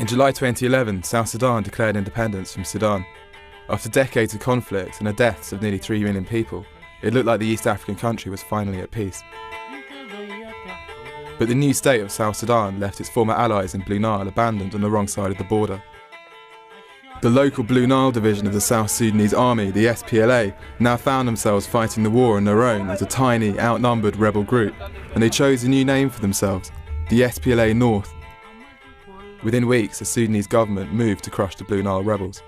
In July 2011, South Sudan declared independence from Sudan. After decades of conflict and the deaths of nearly 3 million people, it looked like the East African country was finally at peace. But the new state of South Sudan left its former allies in Blue Nile abandoned on the wrong side of the border. The local Blue Nile division of the South Sudanese army, the SPLA, now found themselves fighting the war on their own as a tiny, outnumbered rebel group, and they chose a new name for themselves, the SPLA North. Within weeks, the Sudanese government moved to crush the Blue Nile rebels.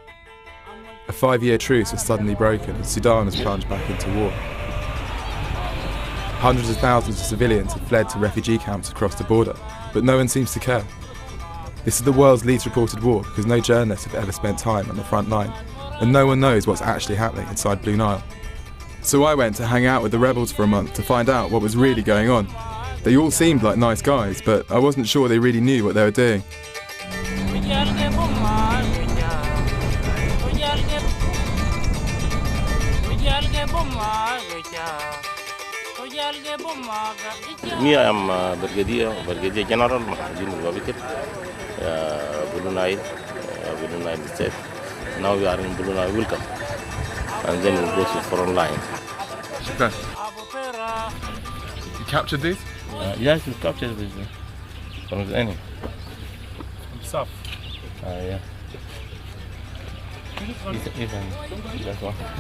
A 5-year truce was suddenly broken and Sudan was plunged back into war. Hundreds of thousands of civilians have fled to refugee camps across the border, but no one seems to care. This is the world's least reported war because no journalists have ever spent time on the front line, and no one knows what's actually happening inside Blue Nile. So I went to hang out with the rebels for a month to find out what was really going on. They all seemed like nice guys, but I wasn't sure they really knew what they were doing. Me, I am Brigadier General Blue Nile State. Now we are in Blue Nile, welcome. And then we'll go to front line. Okay. You captured these? Yes, we captured these from the enemy. South? Yeah.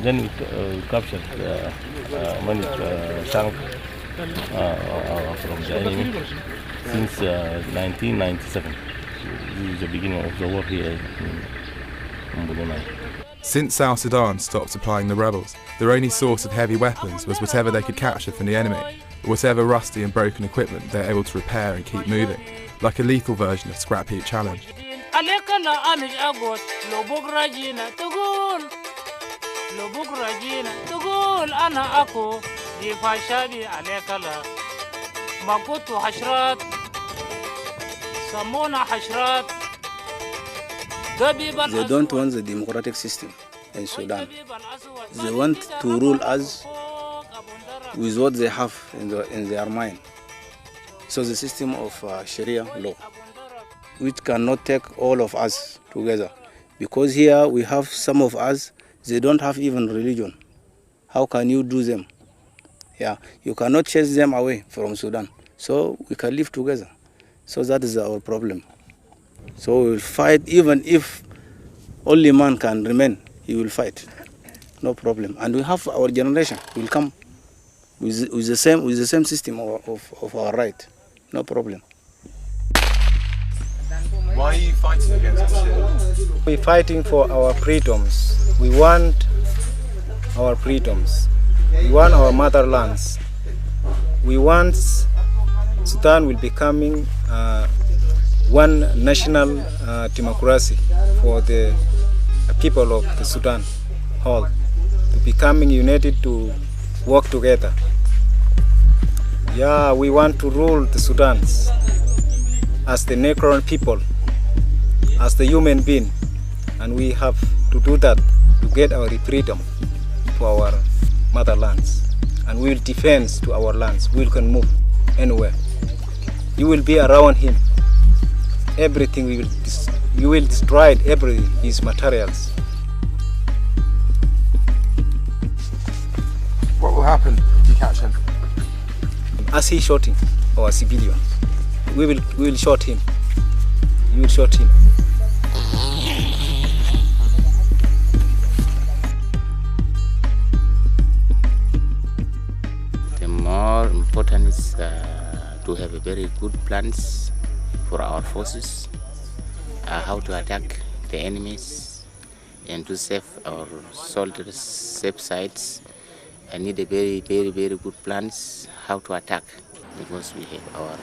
Then we captured many tanks from the enemy since 1997. This is the beginning of the war here in Blue Nile. Since South Sudan stopped supplying the rebels, their only source of heavy weapons was whatever they could capture from the enemy, or whatever rusty and broken equipment they're able to repair and keep moving, like a lethal version of Scrap Heap Challenge. They don't want the democratic system in Sudan. They want to rule us with what they have in their mind. So the system of Sharia law, which cannot take all of us together. Because here we have some of us, they don't have even religion. How can you do them? Yeah, you cannot chase them away from Sudan. So we can live together. So that is our problem. So we will fight, even if only man can remain, he will fight. No problem. And we have our generation will come with the same system of our right. No problem. Why are you fighting against this? We're fighting for our freedoms. We want our freedoms. We want our motherlands. We want Sudan will becoming one national democracy for the people of the Sudan whole, to becoming united to work together. Yeah, we want to rule the Sudan as the Negro people, as the human being, and we have to do that to get our freedom for our motherlands, and we will defend to our lands. We can move anywhere. You will be around him. Everything you will destroy his materials. What will happen if you catch him? As he shooting our civilians, we will shoot him. You will shoot him. The more important is to have a very good plans for our forces, how to attack the enemies and to save our soldiers, safe sites. I need a very good plans how to attack, because we have our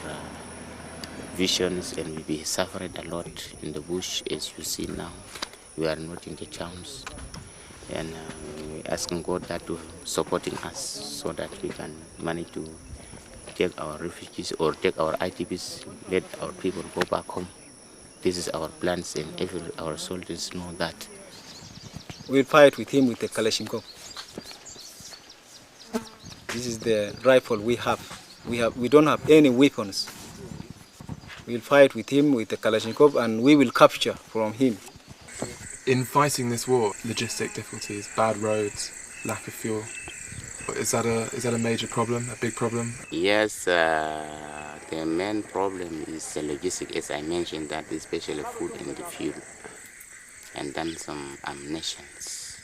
visions and we be suffering a lot in the bush. As you see now, we are not in the towns, and we're asking God that to supporting us so that we can manage to take our refugees or take our ITPs, let our people go back home. This is our plans, and our soldiers know that. We'll fight with him with the Kalashnikov. This is the rifle we have. We don't have any weapons. We'll fight with him with the Kalashnikov, and we will capture from him. In fighting this war, logistic difficulties, bad roads, lack of fuel, is that a major problem, a big problem? Yes, the main problem is the logistic, as I mentioned, that especially food and the fuel, and then some ammunitions,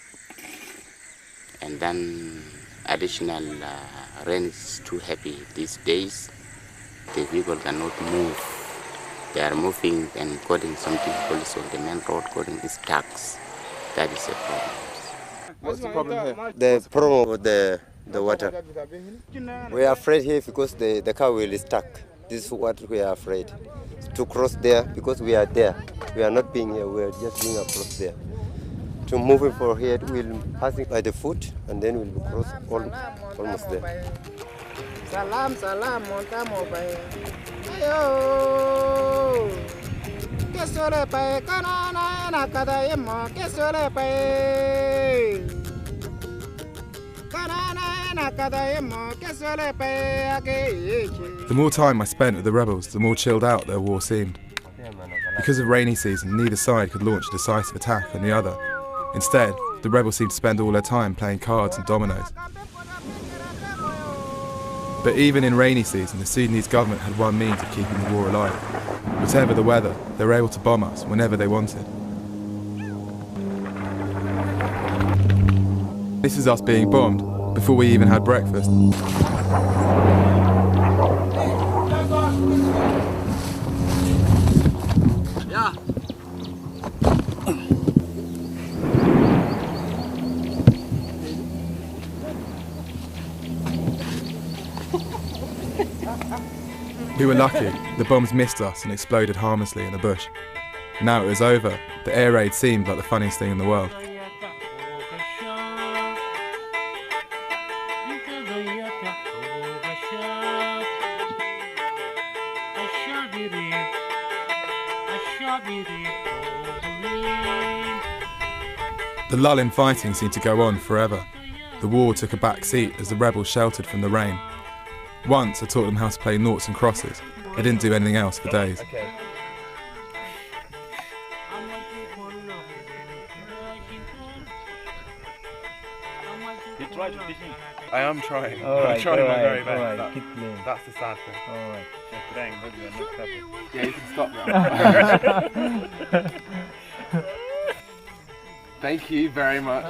and then additional rain is too heavy these days. The people cannot move. They are moving and cutting something also. The main road cutting is tax. That is a problem. What's the problem here? The problem with the water. We are afraid here because the car wheel is stuck. This is what we are afraid. To cross there, because we are there. We are not being here, we are just being across there. To move it for here, we'll pass it by the foot and then we'll cross almost there. Salam, salam, montamo bay. Ayo. Kesole bay, kanana na kadayemo. Kesole bay. Kanana na kadayemo. Kesole bay age. The more time I spent with the rebels, the more chilled out their war seemed. Because of rainy season, neither side could launch a decisive attack on the other. Instead, the rebels seemed to spend all their time playing cards and dominoes. But even in rainy season, the Sudanese government had one means of keeping the war alive. Whatever the weather, they were able to bomb us whenever they wanted. This is us being bombed before we even had breakfast. We were lucky, the bombs missed us and exploded harmlessly in the bush. Now it was over, the air raid seemed like the funniest thing in the world. The lull in fighting seemed to go on forever. The war took a back seat as the rebels sheltered from the rain. Once I taught them how to play noughts and crosses. I didn't do anything else for days. Okay. You try to teach me. I am trying. I'm trying my very best. All right. Keep playing. That's the sad thing. All right. You're trying, but you're not happy. Yeah, you can stop now. Thank you very much.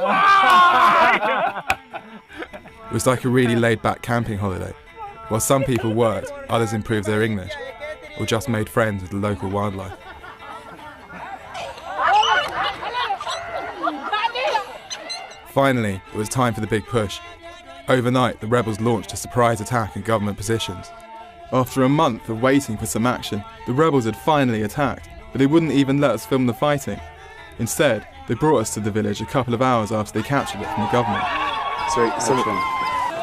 It was like a really laid-back camping holiday. While some people worked, others improved their English, or just made friends with the local wildlife. Finally, it was time for the big push. Overnight, the rebels launched a surprise attack in government positions. After a month of waiting for some action, the rebels had finally attacked, but they wouldn't even let us film the fighting. Instead, they brought us to the village a couple of hours after they captured it from the government. Sorry,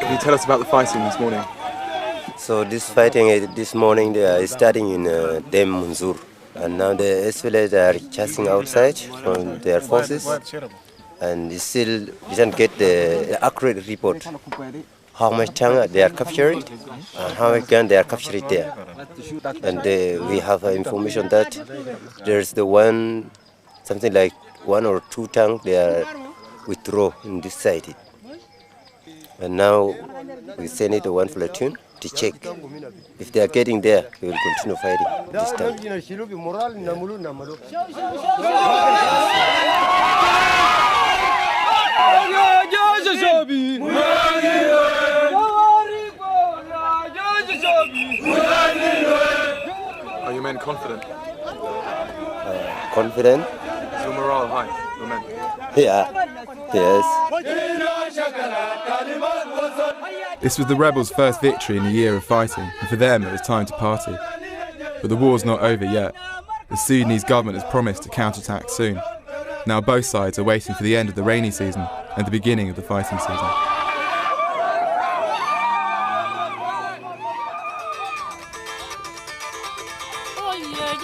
can you tell us about the fighting this morning? So this fighting this morning, they are starting in Dem Munzur. And now the SPLA are chasing outside from their forces. And still didn't get the accurate report. How much time they are capturing and how much gun they are capturing there. And we have information that there's the one, something like 1 or 2 tanks they are withdraw in this side. And now we send it to one platoon to check. If they are getting there, we will continue fighting this time. Are your men confident? Confident? Is your morale high, your men? Yeah, yes. This was the rebels' first victory in a year of fighting, and for them it was time to party. But the war's not over yet. The Sudanese government has promised to counterattack soon. Now both sides are waiting for the end of the rainy season and the beginning of the fighting season. Oh yeah,